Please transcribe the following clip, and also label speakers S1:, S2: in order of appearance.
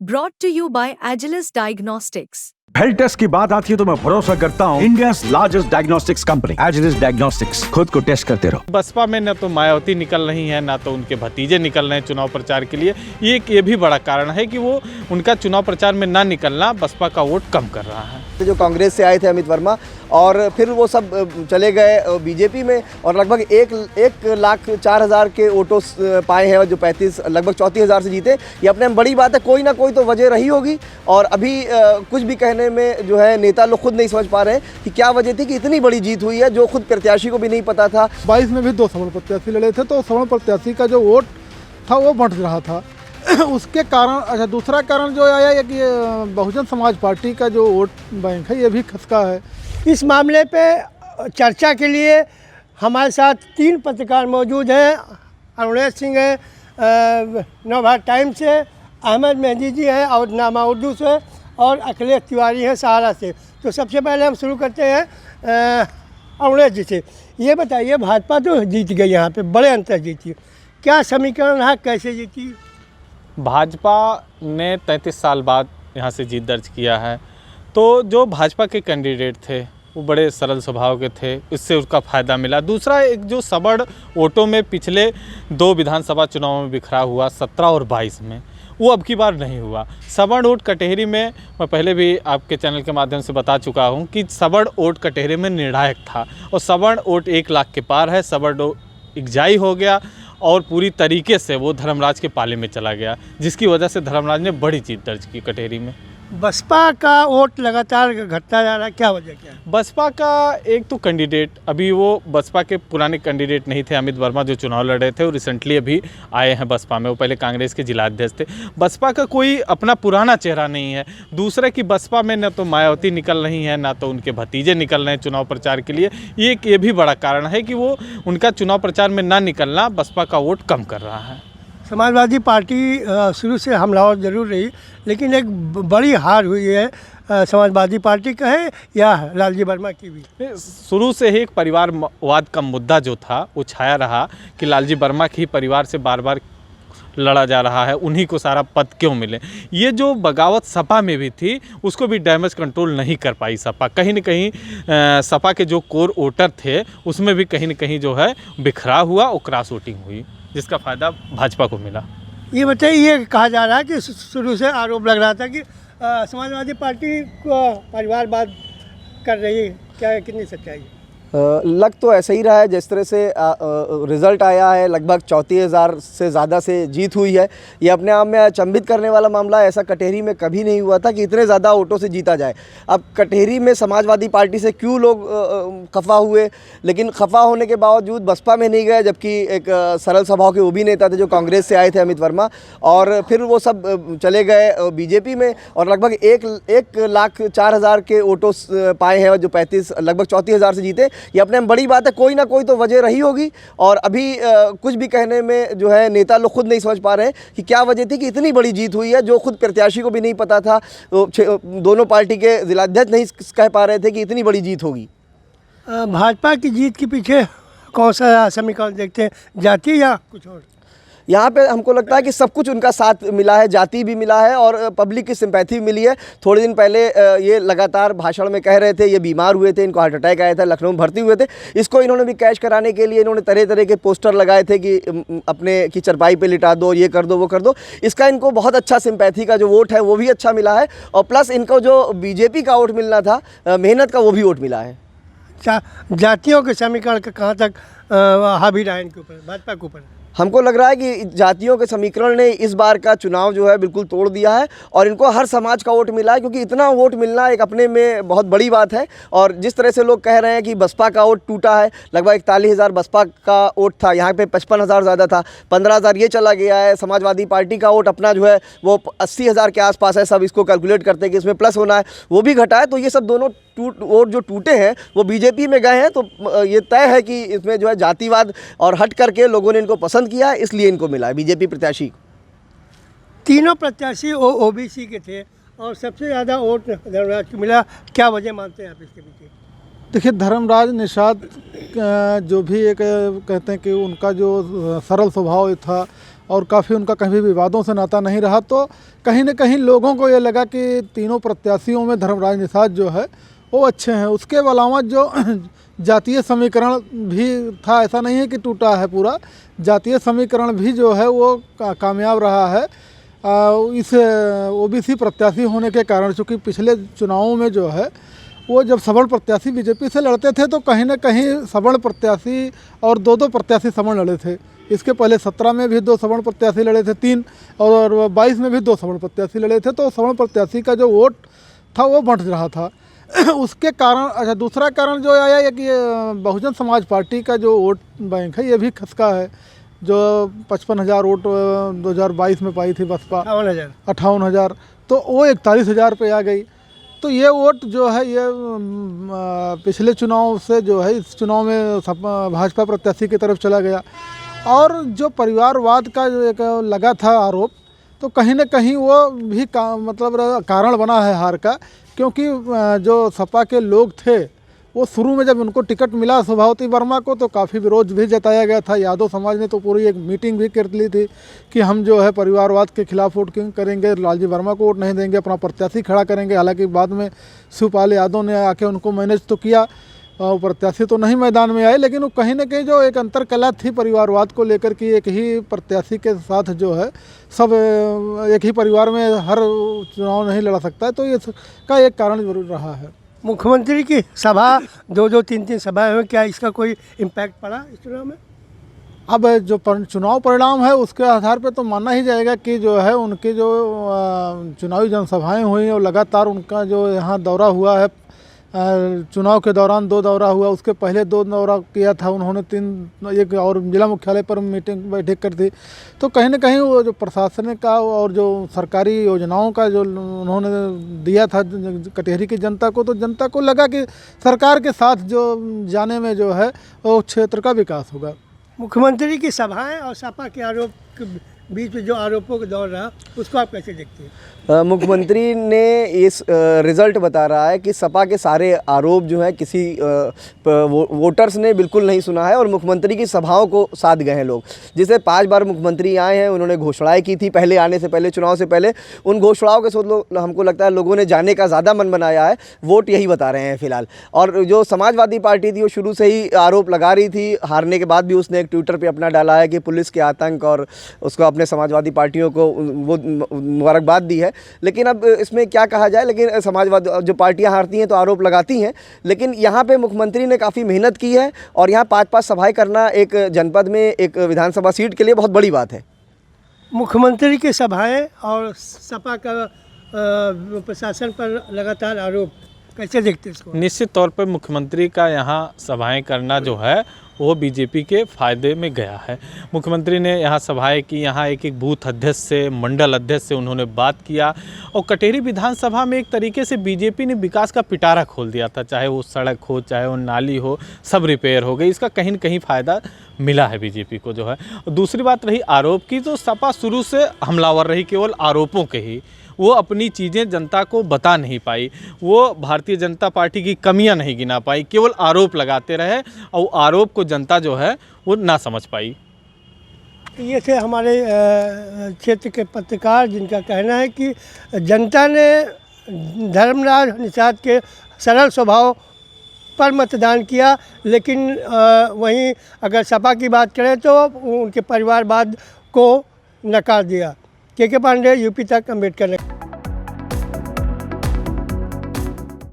S1: brought to you by Agilus Diagnostics.
S2: Health test की बात आती है तो मैं भरोसा करता हूँ India's largest diagnostics company Agilus diagnostics. खुद को टेस्ट करते रहो।
S3: बसपा में न तो मायावती निकल रही हैं, ना तो उनके भतीजे निकल रहे हैं चुनाव प्रचार के लिए। ये भी बड़ा कारण है कि वो उनका चुनाव प्रचार में ना निकलना बसपा का वोट कम कर रहा है।
S4: जो कांग्रेस से आए थे अमित वर्मा और फिर वो सब चले गए बीजेपी में और लगभग 1,04,000 के वोटों पाए हैं और जो 35 लगभग 34,000 से जीते। ये अपने में बड़ी बात है। कोई ना कोई तो वजह रही होगी और अभी कुछ भी कहने में जो है नेता लोग खुद नहीं समझ पा रहे हैं कि क्या वजह थी कि इतनी बड़ी जीत हुई है, जो खुद प्रत्याशी को भी नहीं पता था।
S5: 22 में भी 2 सवर्ण प्रत्याशी लड़े थे तो सवर्ण प्रत्याशी का जो वोट था वो बढ़ रहा था। उसके कारण अच्छा दूसरा कारण जो आया है कि बहुजन समाज पार्टी का जो वोट बैंक है ये भी खसका है।
S6: इस मामले पे चर्चा के लिए हमारे साथ 3 पत्रकार मौजूद हैं। अरुणेश सिंह है नवभारत टाइम्स से, अहमद मेहदी जी हैं और नामा उर्दू से, और अखिलेश तिवारी हैं सहारा से। तो सबसे पहले हम शुरू करते हैं अरुणेश जी से। ये बताइए, भाजपा तो जीत गई, यहाँ पे बड़े अंतर जीती, क्या समीकरण रहा, कैसे जीती?
S3: भाजपा ने 33 साल बाद यहाँ से जीत दर्ज किया है। तो जो भाजपा के कैंडिडेट थे वो बड़े सरल स्वभाव के थे, इससे उसका फ़ायदा मिला। दूसरा, एक जो सबड़ वोटों में पिछले 2 विधानसभा चुनाव में बिखरा हुआ 17 और 22 में, वो अब की बार नहीं हुआ। सबड़ वोट कटहरी में मैं पहले भी आपके चैनल के माध्यम से बता चुका हूँ कि सबड़ वोट कटहरी में निर्णायक था और सबड़ वोट 1 लाख के पार है। सबड़ इकजाई हो गया और पूरी तरीके से वो धर्मराज के पाले में चला गया, जिसकी वजह से धर्मराज ने बड़ी जीत दर्ज की कटहरी में।
S6: बसपा का वोट लगातार घटता जा रहा है, क्या वजह क्या है?
S3: बसपा का एक तो कैंडिडेट, अभी वो बसपा के पुराने कैंडिडेट नहीं थे। अमित वर्मा जो चुनाव लड़ रहे थे वो रिसेंटली अभी आए हैं बसपा में, वो पहले कांग्रेस के जिलाध्यक्ष थे। बसपा का कोई अपना पुराना चेहरा नहीं है। दूसरे की बसपा में न तो मायावती निकल रही हैं, ना तो उनके भतीजे निकल रहे हैं चुनाव प्रचार के लिए। ये भी बड़ा कारण है कि वो उनका चुनाव प्रचार में ना निकलना बसपा का वोट कम कर रहा है।
S6: समाजवादी पार्टी शुरू से हमलावर जरूर रही, लेकिन एक बड़ी हार हुई है समाजवादी पार्टी का है या लालजी वर्मा की भी?
S3: शुरू से ही एक परिवारवाद का मुद्दा जो था वो छाया रहा कि लालजी वर्मा के ही परिवार से बार बार लड़ा जा रहा है, उन्हीं को सारा पद क्यों मिले। ये जो बगावत सपा में भी थी उसको भी डैमेज कंट्रोल नहीं कर पाई सपा। कहीं न कहीं सपा के जो कोर वोटर थे उसमें भी कहीं न कहीं जो है बिखरा हुआ और क्रॉस वोटिंग हुई, जिसका फ़ायदा भाजपा को मिला।
S6: ये बताइए, ये कहा जा रहा है कि शुरू से आरोप लग रहा था कि समाजवादी पार्टी को परिवारवाद कर रही है, क्या कितनी सच्चाई है?
S4: लग तो ऐसा ही रहा है। जिस तरह से रिज़ल्ट आया है, लगभग 34,000 से ज़्यादा से जीत हुई है। ये अपने आप में अचंभित करने वाला मामला है। ऐसा कटहरी में कभी नहीं हुआ था कि इतने ज़्यादा वोटों से जीता जाए। अब कटहरी में समाजवादी पार्टी से क्यों लोग खफा हुए, लेकिन खफा होने के बावजूद बसपा में नहीं गए, जबकि एक सरल स्वभाव के वो भी नेता थे जो कांग्रेस से आए थे अमित वर्मा, और फिर वो सब चले गए बीजेपी में और लगभग 1,04,000 के वोटों पाए हैं और जो 35 लगभग 34,000 से जीते। ये अपने में बड़ी बात है। कोई ना कोई तो वजह रही होगी और अभी कुछ भी कहने में जो है नेता लोग खुद नहीं समझ पा रहे हैं कि क्या वजह थी कि इतनी बड़ी जीत हुई है, जो खुद प्रत्याशी को भी नहीं पता था। दोनों पार्टी के जिलाध्यक्ष नहीं कह पा रहे थे कि इतनी बड़ी जीत होगी।
S6: भाजपा की जीत के पीछे कौन सा समीकरण देखते हैं, जाति या कुछ और?
S4: यहाँ पे हमको लगता है कि सब कुछ उनका साथ मिला है, जाति भी मिला है और पब्लिक की सिंपैथी भी मिली है। थोड़े दिन पहले ये लगातार भाषण में कह रहे थे, ये बीमार हुए थे, इनको हार्ट अटैक आया था, लखनऊ में भर्ती हुए थे। इसको इन्होंने भी कैश कराने के लिए इन्होंने तरह तरह के पोस्टर लगाए थे कि अपने की चरपाई पे लिटा दो, ये कर दो, वो कर दो। इसका इनको बहुत अच्छा सिंपैथी का जो वोट है वो भी अच्छा मिला है और प्लस इनको जो बीजेपी का वोट मिलना था, मेहनत का, वो भी वोट मिला है।
S6: जातियों के समीकरण का कहाँ तक हावी रहा इनके ऊपर, भाजपा के ऊपर?
S4: हमको लग रहा है कि जातियों के समीकरण ने इस बार का चुनाव जो है बिल्कुल तोड़ दिया है और इनको हर समाज का वोट मिला है, क्योंकि इतना वोट मिलना एक अपने में बहुत बड़ी बात है। और जिस तरह से लोग कह रहे हैं कि बसपा का वोट टूटा है, लगभग 41,000 बसपा का वोट था, यहाँ पे 55,000 ज़्यादा था, 15,000 ये चला गया है। समाजवादी पार्टी का वोट अपना जो है वो 80,000 के आसपास है, सब इसको कैलकुलेट करते हैं कि इसमें प्लस होना है, वो भी घटा है। तो ये सब दोनों वोट जो टूटे हैं वो बीजेपी में गए हैं। तो ये तय है कि इसमें जो है जातिवाद और हट करके लोगों ने इनको पसंद किया है, इसलिए इनको मिला है बीजेपी प्रत्याशी।
S6: तीनों प्रत्याशी ओबीसी के थे और सबसे ज़्यादा वोट धर्मराज को मिला, क्या वजह मानते हैं आप इसके पीछे?
S5: देखिए, धर्मराज निषाद जो भी एक कहते हैं कि उनका जो सरल स्वभाव था और काफ़ी उनका कभी विवादों से नाता नहीं रहा। तो कहीं न कहीं लोगों को ये लगा कि तीनों प्रत्याशियों में धर्मराज निषाद जो है वो अच्छे हैं। उसके अलावा जो जातीय समीकरण भी था, ऐसा नहीं है कि टूटा है पूरा, जातीय समीकरण भी जो है वो कामयाब रहा है इस ओबीसी प्रत्याशी होने के कारण। चूँकि पिछले चुनावों में जो है वो जब सवर्ण प्रत्याशी बीजेपी से लड़ते थे तो कहीं ना कहीं सवर्ण प्रत्याशी और दो प्रत्याशी सवर्ण लड़े थे। इसके पहले 17 में भी 2 सवर्ण प्रत्याशी लड़े थे, 3, और 22 में भी 2 सवर्ण प्रत्याशी लड़े थे। तो सवर्ण प्रत्याशी का जो वोट था वो बढ़ रहा था। उसके कारण अच्छा, दूसरा कारण जो आया है कि बहुजन समाज पार्टी का जो वोट बैंक है ये भी खसका है। जो 55,000 वोट 2022 में पाई थी बसपा, 58,000, तो वो 41,000 पे आ गई। तो ये वोट जो है ये पिछले चुनाव से जो है इस चुनाव में भाजपा प्रत्याशी की तरफ चला गया। और जो परिवारवाद का जो एक लगा था आरोप, तो कहीं ना कहीं वो भी मतलब कारण बना है हार का। क्योंकि जो सपा के लोग थे वो शुरू में जब उनको टिकट मिला शोभावती वर्मा को तो काफ़ी विरोध भी जताया गया था। यादव समाज ने तो पूरी एक मीटिंग भी कर ली थी कि हम जो है परिवारवाद के खिलाफ वोट करेंगे, लालजी वर्मा को वोट नहीं देंगे, अपना प्रत्याशी खड़ा करेंगे। हालांकि बाद में शिवपाल यादव ने आके उनको मैनेज तो किया, प्रत्याशी तो नहीं मैदान में आए, लेकिन वो कहीं ना कहीं जो एक अंतरकला थी परिवारवाद को लेकर कि एक ही प्रत्याशी के साथ जो है सब एक ही परिवार में हर चुनाव नहीं लड़ा सकता है। तो ये का एक कारण जरूर रहा है।
S6: मुख्यमंत्री की सभा 2-2, 3-3 सभाएं हुई, क्या इसका कोई इम्पैक्ट पड़ा इस चुनाव में?
S5: अब जो चुनाव परिणाम है उसके आधार पर तो मानना ही जाएगा कि जो है उनकी जो चुनावी जनसभाएं हुई और लगातार उनका जो यहाँ दौरा हुआ है, चुनाव के दौरान 2 दौरा हुआ, उसके पहले 2 दौरा किया था उन्होंने, 3 एक और जिला मुख्यालय पर बैठक कर थी। तो कहीं ना कहीं वो जो प्रशासन का और जो सरकारी योजनाओं का जो उन्होंने दिया था कटिहार की जनता को, तो जनता को लगा कि सरकार के साथ जो जाने में जो है वो क्षेत्र का विकास होगा।
S6: मुख्यमंत्री की सभाएं और सपा के आरोप के बीच में जो आरोपों का दौर रहा उसको आप कैसे देखते हैं?
S4: मुख्यमंत्री ने इस रिज़ल्ट बता रहा है कि सपा के सारे आरोप जो है किसी वोटर्स ने बिल्कुल नहीं सुना है और मुख्यमंत्री की सभाओं को साध गए हैं लोग। जिसे 5 बार मुख्यमंत्री आए हैं, उन्होंने घोषणाएं की थी पहले आने से पहले, चुनाव से पहले। उन घोषणाओं के साथ हमको लगता है लोगों ने जाने का ज़्यादा मन बनाया है, वोट यही बता रहे हैं फिलहाल। और जो समाजवादी पार्टी थी वो शुरू से ही आरोप लगा रही थी, हारने के बाद भी उसने एक ट्विटर पर अपना डाला है कि पुलिस के आतंक, और उसको अपने समाजवादी पार्टियों को वो मुबारकबाद दी है। लेकिन अब इसमें क्या कहा जाए, लेकिन समाजवाद जो पार्टियां हारती हैं तो आरोप लगाती हैं, लेकिन यहाँ पे मुख्यमंत्री ने काफ़ी मेहनत की है और यहाँ 5-5 सभाएं करना एक जनपद में एक विधानसभा सीट के लिए बहुत बड़ी बात है।
S6: मुख्यमंत्री की सभाएं और सपा का प्रशासन पर लगातार आरोप, कैसे देखते हैं इसको?
S3: निश्चित तौर पर मुख्यमंत्री का यहाँ सभाएं करना जो है वो बीजेपी के फ़ायदे में गया है। मुख्यमंत्री ने यहाँ सभाएं की, यहाँ एक एक बूथ अध्यक्ष से, मंडल अध्यक्ष से उन्होंने बात किया और कटेरी विधानसभा में एक तरीके से बीजेपी ने विकास का पिटारा खोल दिया था। चाहे वो सड़क हो, चाहे वो नाली हो, सब रिपेयर हो गई। इसका कहीं न कहीं फ़ायदा मिला है बीजेपी को जो है। दूसरी बात रही आरोप की, तो सपा शुरू से हमलावर रही, केवल आरोपों के ही। वो अपनी चीज़ें जनता को बता नहीं पाई, वो भारतीय जनता पार्टी की कमियां नहीं गिना पाई, केवल आरोप लगाते रहे और आरोप को जनता जो है वो ना समझ पाई।
S6: ये थे हमारे क्षेत्र के पत्रकार जिनका कहना है कि जनता ने धर्मराज निषाद के सरल स्वभाव पर मतदान किया, लेकिन वहीं अगर सपा की बात करें तो उनके परिवारवाद को नकार दिया। के पांडे, यूपी तक, अम्बेडकर।